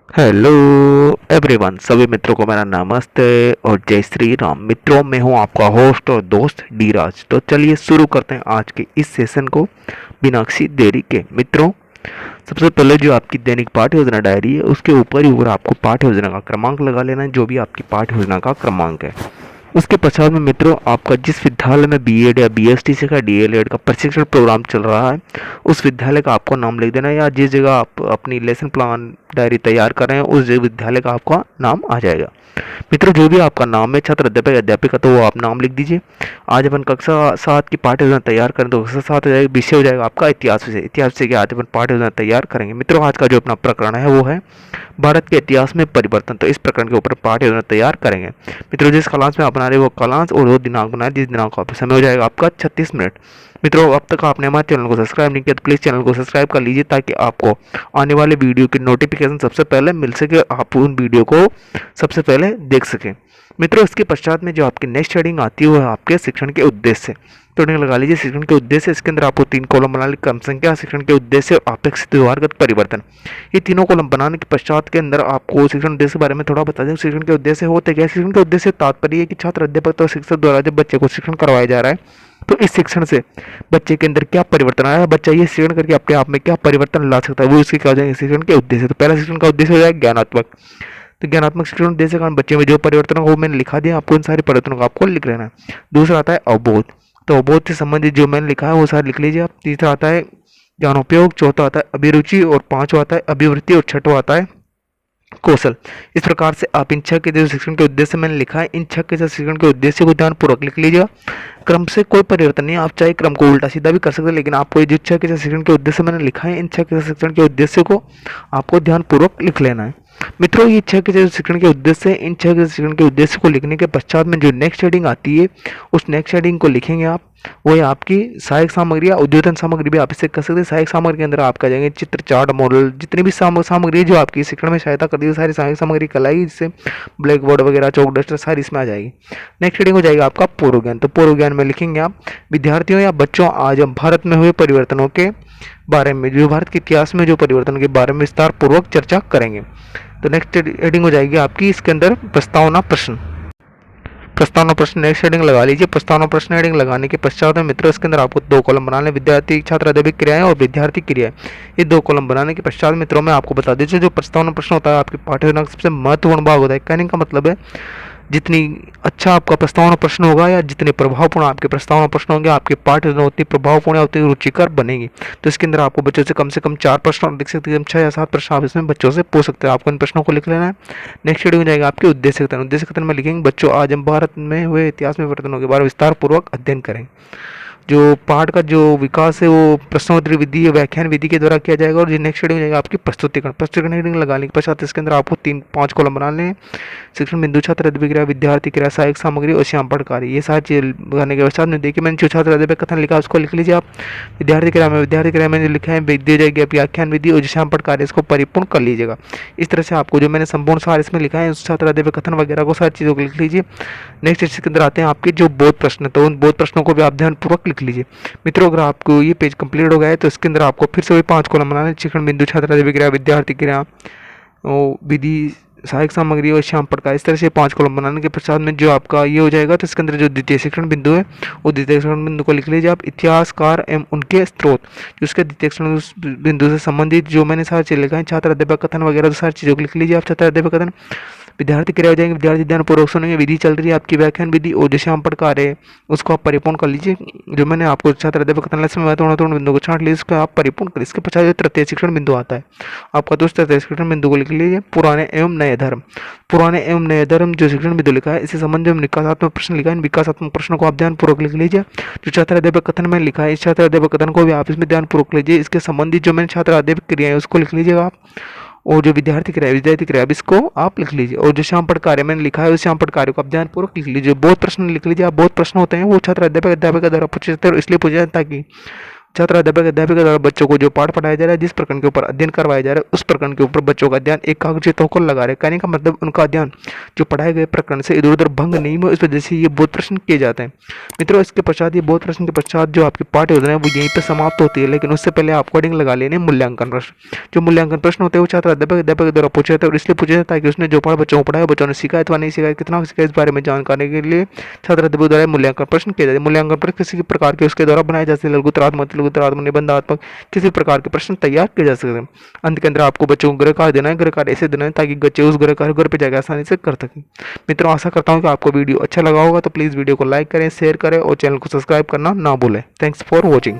Hello everyone, सभी मित्रों को मेरा नमस्ते और जय श्री राम। मित्रों, मैं हूं आपका होस्ट और दोस्त डी राज। तो चलिए शुरू करते हैं आज के इस सेशन को बिना किसी देरी के। मित्रों, सबसे पहले जो आपकी दैनिक पाठ्य योजना डायरी है उसके ऊपर ही ऊपर आपको पाठ्य योजना का क्रमांक लगा लेना है, जो भी आपकी पाठ्य योजना का क्रमांक है। उसके पश्चात में मित्रों, आपका जिस विद्यालय में बीएड या बीएसटीसी का डीएलएड का प्रशिक्षण प्रोग्राम चल रहा है उस विद्यालय का आपको नाम लिख देना है, या जिस जगह आप अपनी लेसन प्लान डायरी तैयार कर रहे हैं उस विद्यालय का आपका नाम आ जाएगा। मित्रों, जो भी आपका नाम है, छात्र, अध्यापक, अध्यापिका, तो वो आप नाम लिख दीजिए। आज अपन कक्षा 7 की पाठ्य योजना तैयार करें तो कक्षा 7 हो जाएगा, विषय हो जाएगा आपका इतिहास विषय। इतिहास विषय के आज अपन पाठ्य योजना तैयार करेंगे। मित्रों, आज का जो अपना प्रकरण है वो है भारत के इतिहास में परिवर्तन। तो इस प्रकरण के ऊपर पाठ्य योजना तैयार करेंगे। मित्रों, जिस क्लास में आप बना रहे वो क्लास और वो दिनांक बनाए, जिस दिनांक का समय हो जाएगा आपका 36 मिनट। मित्रों, अब तक आपने हमारे चैनल को सब्सक्राइब नहीं किया तो प्लीज़ चैनल को सब्सक्राइब कर लीजिए, ताकि आपको आने वाले वीडियो की नोटिफिकेशन सबसे पहले मिल सके, आप उन वीडियो को सबसे पहले देख सकें। मित्रों, इसके पश्चात में जो आपकी नेक्स्ट हेडिंग आती है वो है आपके शिक्षण के उद्देश्य। तो हेडिंग लगा लीजिए शिक्षण के उद्देश्य। इसके अंदर आपको 3 कॉलम बना ली, क्रम संख्या, शिक्षण के उद्देश्य और अपेक्षित व्यवहारगत परिवर्तन। ये तीनों कॉलम बनाने के पश्चात के अंदर आपको शिक्षण उद्देश्य के बारे में थोड़ा बता दें। शिक्षण के उद्देश्य होते क्या है? शिक्षण के उद्देश्य तात्पर्य है कि छात्र, अध्यापक और शिक्षक द्वारा जब बच्चे को शिक्षण करवाया जा रहा है तो इस शिक्षण से बच्चे के अंदर क्या परिवर्तन आया है, बच्चा ये शिक्षण करके अपने आप में क्या परिवर्तन ला सकता है, वो इसके क्या हो जाएंगे शिक्षण के उद्देश्य। तो पहला शिक्षण का उद्देश्य हो जाएगा ज्ञानात्मक। तो ज्ञानात्मक शिक्षण उद्देश्य के कारण बच्चे में जो परिवर्तन हो वो मैंने लिखा दिया, आपको इन सारे परिवर्तनों को आपको लिख लेना है। दूसरा आता है अवबोध। तो अवबोध से संबंधित जो मैंने लिखा है वो सारे लिख लीजिए आप। तीसरा आता है ज्ञानोपयोग, चौथा आता है अभिरुचि और पांचवा आता है अभिवृत्ति और छठवा आता है कौशल। इस प्रकार से आप इन 6 के जो शिक्षण के उद्देश्य मैंने लिखा है, इन 6 के जो शिक्षण के उद्देश्य को ध्यानपूर्वक लिख लीजिएगा। क्रम से कोई परिवर्तन नहीं है, आप चाहे क्रम को उल्टा सीधा भी कर सकते हैं, लेकिन आपको ये जो 6 के जो शिक्षण के उद्देश्य मैंने लिखा है, इन 6 के शिक्षण के उद्देश्य को आपको ध्यानपूर्वक लिख लेना है। मित्रों, ये 6 के जो शिक्षण के उद्देश्य है, इन 6 के शिक्षण के उद्देश्य को लिखने के पश्चात में जो नेक्स्ट हेडिंग आती है उस नेक्स्ट हेडिंग को लिखेंगे आप। वो है आपकी सहायक सामग्री या उद्योतन सामग्री भी आप इसे कर सकते हैं। सहायक सामग्री के अंदर आपका जाएंगे चित्र, चार्ट, मॉडल, जितनी भी सामग्री जो आपकी शिक्षण में सहायता करती है सारी सहायक सामग्री कहलाएगी, जिससे ब्लैक बोर्ड वगैरह, चौक, डस्टर सारी इसमें आ जाएगी। नेक्स्ट हेडिंग हो जाएगा आपका पूर्व ज्ञान। तो पूर्व ज्ञान में लिखेंगे आप विद्यार्थियों या बच्चों, आज हम भारत में हुए परिवर्तनों के बारे में, जो भारत के इतिहास में जो परिवर्तन के बारे में विस्तार पूर्वक चर्चा करेंगे। तो नेक्स्ट हेडिंग हो जाएगी आपकी इसके अंदर प्रस्तावना प्रश्न। प्रस्तावना प्रश्न नेक्स्ट हेडिंग लगा लीजिए। प्रस्तावना प्रश्न हेडिंग लगाने के पश्चात में मित्रों इसके अंदर आपको 2 कॉलम बनाने, विद्यार्थी, छात्र, अध्यापक क्रियाएं और विद्यार्थी क्रियाएं। ये 2 कॉलम बनाने के पश्चात मित्रों मैं आपको बता दीजिए, जो प्रस्तावना प्रश्न होता है आपके पाठ्य योजना का सबसे महत्वपूर्ण भाग होता है। कहने का मतलब है जितनी अच्छा आपका प्रस्तावना प्रश्न होगा या जितने प्रभावपूर्ण आपके प्रस्तावना प्रश्न होंगे, आपके पाठ्य योजना उतनी प्रभावपूर्ण या उतनी रुचिकर बनेगी। तो इसके अंदर आपको बच्चों से कम 4 प्रश्न लिख सकते हैं, 6 या 7 प्रश्न आप इसमें बच्चों से पूछ सकते हैं। आपको इन प्रश्नों को लिख लेना है। नेक्स्ट शेड्यूल हो जाएगा आपके उद्देश्य कथन। उद्देश्य कथन में लिखेंगे बच्चों, आज हम भारत में हुए इतिहास में परिवर्तनों के बारे में विस्तार पूर्वक अध्ययन करेंगे। जो पाठ का जो विकास है वो प्रश्नोत्तरी विधि या व्याख्यान विधि के द्वारा किया जाएगा। और जो नेक्स्ट हेडिंग हो जाएगा आपकी प्रस्तुतिकरण। प्रस्तुतिकरण हेडिंग लगाने के पश्चात इसके अंदर आपको 3-5 कॉलम बनाने हैं। शिक्षण बिंदु, छात्र, अध्यापक क्रिया, विद्यार्थी क्रिया, सहायक सामग्री और श्यामपढ़ कार्य। ये सारी चीज लगाने के पश्चात में देखिए मैंने जो छात्र अध्यापक कथन लिखा उसको लिख लीजिए आप। विद्यार्थी क्रिया में जो लिखा है विधि हो जाएगी आपकी व्याख्यान विधि, और जो श्यामपढ़ कार्य इसको परिपूर्ण कर लीजिएगा। इस तरह से आपको जो मैंने संपूर्ण सार इसमें लिखा है उस छात्र अध्यापक कथन वगैरह को सारी चीज़ों को लिख लीजिए। नेक्स्ट इसके अंदर आते हैं आपके जो बोध प्रश्न, तो उन बोध प्रश्नों को भी आप ध्यानपूर्वक लिख लीजिए। मित्रों, अगर आपको ये पेज कंप्लीट हो गया है तो इसके अंदर आपको फिर से वही 5 कॉलम बनाने, शिक्षण बिंदु, छात्र, अध्यापक क्रिया, विद्यार्थी क्रिया, विधि, सहायक सामग्री और श्याम प्रकार। इस तरह से 5 कॉलम बनाने के पश्चात में जो आपका ये हो जाएगा तो इसके अंदर जो द्वितीय शिक्षण बिंदु है वो द्वितीय शिक्षण बिंदु को लिख लीजिए आप। इतिहासकार एवं उनके स्रोत, जो उसके द्वितीय शिक्षण बिंदु से संबंधित जो मैंने सारी चीज़ लिखा है, छात्र अध्यापक कथन वगैरह सारी चीज़ों को लिख लीजिए आप। छात्र अध्यापक कथन, विद्यार्थी क्रिया हो जाएंगे, विद्यार्थी ध्यानपूर्वक सुनेंगे, विधि चल रही है आपकी व्याख्यान विधि, और जो श्याम प्रकार है उसको आप परिपूर्ण कर लीजिए। जो मैंने आपको छात्र अध्यापक कथन में महत्वपूर्ण बिंदु को छांट लीजिए, इसको आप परिपूर्ण कर। इसके पश्चात जो तृतीय शिक्षण बिंदु आता है आपका, दोस्त तृतीय शिक्षण बिंदु को लिख लीजिए। पुराने एवं नए धर्म। पुराने एवं नए धर्म जो शिक्षण बिंदु लिखा है, इसी संबंध में विकासात्मक प्रश्न लिखा है। इन विकासात्मक प्रश्नों को आप ध्यानपूर्वक लिख लीजिए। जो छात्र अध्यापक कथन में लिखा है, इस छात्र अध्यापक कथन को भी आप इसमें ध्यानपूर्वक लीजिए। इसके संबंधित जो मैंने छात्र अध्यापक क्रिया है उसको लिख लीजिएगा आप। और जो विद्यार्थी क्रिया इसको आप लिख लीजिए। और जो श्यामपढ़ कार्य मैंने लिखा है उस श्यामपढ़ कार्य को आप ध्यानपूर्वक लिख लीजिए। बहुत प्रश्न लिख लीजिए आप। बहुत प्रश्न होते हैं वो छात्र अध्यापक के द्वारा पूछे जाते हैं, इसलिए पूछे जाते हैं ताकि छात्र अध्यापक के द्वारा बच्चों को जो पाठ पढ़ाया जा रहा है, जिस प्रकरण के ऊपर अध्ययन करवाया जा रहा है, उस प्रकरण के ऊपर बच्चों का ध्यान एकाग्रचित्त होकर लगा रहे। कहने का मतलब उनका ध्यान जो पढ़ाए गए प्रकरण से इधर उधर भंग नहीं हो, इस वजह से ये बोध प्रश्न किए जाते हैं। मित्रों, इसके पश्चात ये बोध प्रश्न के पश्चात जो आपकी पाठ्य योजना है वो यहीं पर समाप्त होती है, लेकिन उससे पहले आप कोडिंग लगा लेने मूल्यांकन प्रश्न। जो मूल्यांकन प्रश्न होते हैं वो छात्र अध्यापक के द्वारा पूछे जाते हैं, और इसलिए पूछे जाता है कि उसने जो पाठ बच्चों को पढ़ाया, बच्चों ने सीखा अथवा नहीं सीखा, कितना सीखा, इस बारे में जानकारी के लिए छात्र अध्यापक द्वारा मूल्यांकन प्रश्न किए जाते हैं। मूल्यांकन प्रश्न किसी प्रकार के उसके द्वारा बनाए जा सकते हैं, लघुत्तरात्मक, निबंधात्मक, किसी प्रकार के प्रश्न तैयार किए जा सकते हैं। अंत के अंदर आपको बच्चों को गृह कार्य देना है, गृह कार्य ऐसे देना है ताकि बच्चे उस गृह कार्य घर पे जाकर आसानी से कर सकें। मित्रों, आशा करता हूँ कि आपको वीडियो अच्छा लगा होगा, तो प्लीज़ वीडियो को लाइक करें, शेयर करें और चैनल को सब्सक्राइब करना ना भूलें। Thanks for watching.